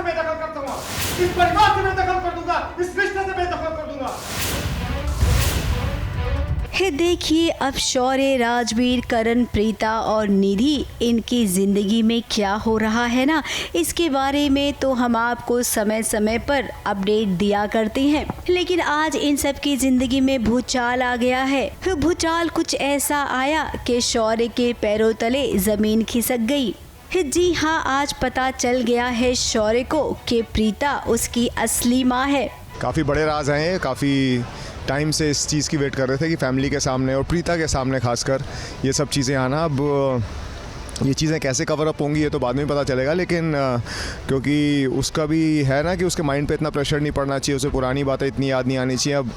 से बेदखल कर दूंगा, इस परिवार से बेदखल कर दूंगा, इस रिश्ते से बेदखल कर दूंगा। देखिए अब शौर्य, राजवीर, करण, प्रीता और निधि, इनकी जिंदगी में क्या हो रहा है ना, इसके बारे में तो हम आपको समय समय पर अपडेट दिया करते हैं। लेकिन आज इन सब की जिंदगी में भूचाल आ गया है। भूचाल कुछ ऐसा आया कि शौर्य के पैरों तले जमीन खिसक गई। जी हाँ, आज पता चल गया है शौर्य को कि प्रीता उसकी असली माँ है। काफ़ी बड़े राज हैं, काफ़ी टाइम से इस चीज़ की वेट कर रहे थे कि फैमिली के सामने और प्रीता के सामने खासकर ये सब चीज़ें आना। अब ये चीज़ें कैसे कवर अप होंगी ये तो बाद में पता चलेगा, लेकिन क्योंकि उसका भी है ना कि उसके माइंड पे इतना प्रेशर नहीं पड़ना चाहिए, उसे पुरानी बातें इतनी याद नहीं आनी चाहिए। अब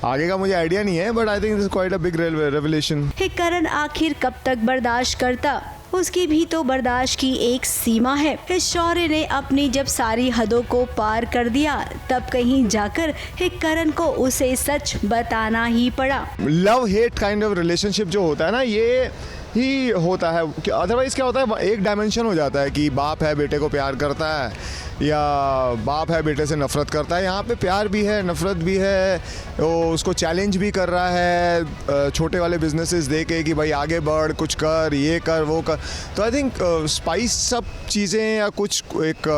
आगे का मुझे आइडिया नहीं है, but I think this is quite a big revelation. Karan आखिर कब तक बर्दाश्त करता, उसकी भी तो बर्दाश्त की एक सीमा है। शौर्य ने अपनी जब सारी हदों को पार कर दिया, तब कहीं जाकर करण को उसे सच बताना ही पड़ा। Love hate kind of relationship जो होता है ना, ये ही होता है। अदरवाइज क्या होता है, एक डायमेंशन हो जाता है कि बाप है बेटे को प्यार करता है या बाप है बेटे से नफरत करता है। यहाँ पे प्यार भी है, नफरत भी है, वो उसको चैलेंज भी कर रहा है छोटे वाले बिजनेसेस दे के कि भाई आगे बढ़, कुछ कर, ये कर, वो कर। तो आई थिंक स्पाइस सब चीज़ें या कुछ एक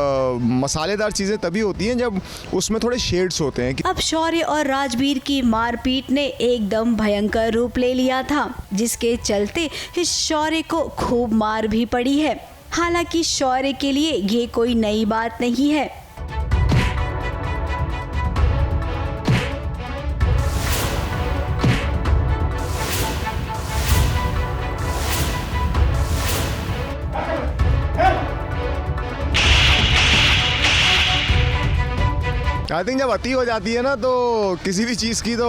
मसालेदार चीज़ें तभी होती हैं जब उसमें थोड़े शेड्स होते हैं। अब शौर्य और राजवीर की मारपीट ने एकदम भयंकर रूप ले लिया था, जिसके चलते शौर्य को खूब मार भी पड़ी है। हालांकि शौर्य के लिए ये कोई नई बात नहीं है। आई थिंक जब अति हो जाती है ना तो किसी भी चीज़ की तो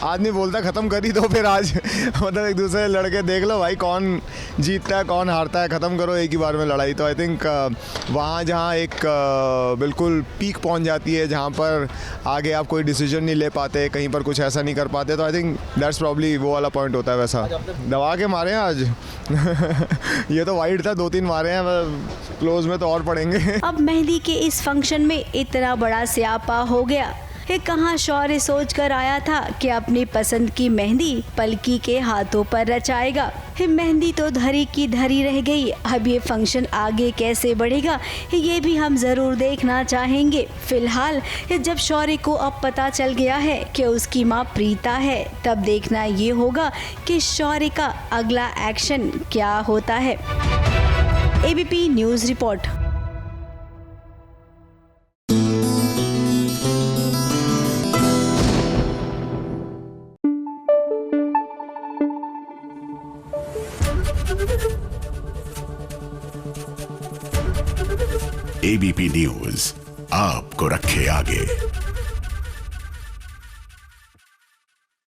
आदमी बोलता ख़त्म कर ही दो। फिर आज मतलब एक दूसरे लड़के देख लो भाई, कौन जीतता है कौन हारता है, ख़त्म करो एक ही बार में लड़ाई। तो आई थिंक वहाँ जहाँ एक बिल्कुल पीक पहुँच जाती है, जहाँ पर आगे आप कोई डिसीजन नहीं ले पाते, कहीं पर कुछ ऐसा नहीं कर पाते, तो आई थिंक दैट्स प्रॉब्ली वो वाला पॉइंट होता है। वैसा दबा के मारे हैं आज ये तो वाइड था, 2-3 मारे हैं, क्लोज में तो और पड़ेंगे। अब मेहंदी के इस फंक्शन में इतना बड़ा स्यापा हो गया। कहाँ शौर्य सोच कर आया था कि अपनी पसंद की मेहंदी पलकी के हाथों पर रचाएगा। मेहंदी तो धरी की धरी रह गई। अब ये फंक्शन आगे कैसे बढ़ेगा ये भी हम जरूर देखना चाहेंगे। फिलहाल जब शौर्य को अब पता चल गया है कि उसकी माँ प्रीता है, तब देखना ये होगा कि शौर्य का अगला एक्शन क्या होता है। ABP news report. ABP news आपको रखे आगे।